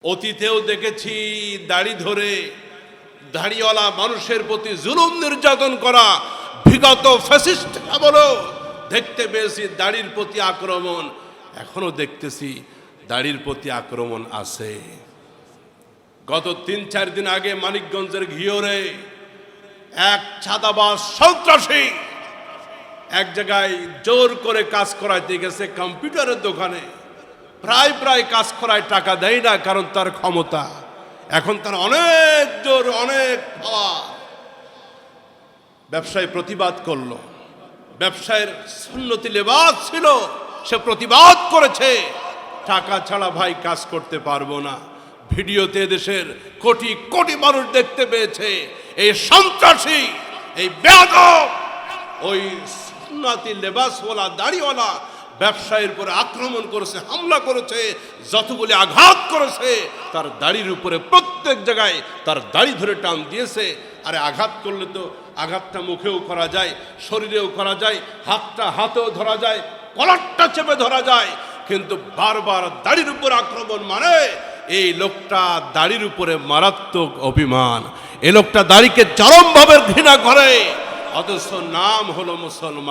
অতীতেও দেখেছি দাড়ি ধরে দাড়িওয়ালা মানুষের প্রতি জুলুম নির্যাতন করা, বিগত ফ্যাসিস্ট আমলেও দেখতে পেয়েছি দাড়ির প্রতি আক্রমণ, এখনো দেখতেছি দাড়ির প্রতি আক্রমণ আছে। গত ৩-৪ দিন আগে মানিকগঞ্জের ঘিওরে এক ছাদাবাজ সন্ত্রাসী এক জায়গায় জোর করে কাজ করাইতে গেছে কম্পিউটারের দোকানে। প্রায় কাজ করায়, টাকা দেয় না, কারণ তার ক্ষমতা, এখন তার অনেক জোর, অনেক পাওয়ার। ব্যবসায়ী প্রতিবাদ করলো, ব্যবসায়ের সুন্নতি লেবাস ছিল, সে প্রতিবাদ করেছে টাকা ছাড়া ভাই কাজ করতে পারবো না। ভিডিওতে দেশের কোটি কোটি মানুষ দেখতে পেয়েছে এই সন্ত্রাসী, এই বেয়াদব, ওই সুন্নতি লেবাসওয়ালা দাড়িওয়ালা ব্যবসায়ীর উপরে আক্রমণ করেছে, হামলা করেছে, যতগুলি আঘাত করেছে তার দাড়ির উপরে প্রত্যেক জায়গায় তার দাড়ি ধরে টান দিয়েছে। আরে আঘাত করলে তো আঘাতটা মুখেও করা যায়, শরীরেও করা যায়, হাতটা হাতেও ধরা যায়, কলারটা চেপে ধরা যায়, কিন্তু বারবার দাড়ির উপর আক্রমণ মানে এই লোকটা দাড়ির উপরে মারাত্মক অভিমান। এই লোকটা দাড়িকে চরমভাবে ঘৃণা করে, অথচ নাম হলো মুসলমান।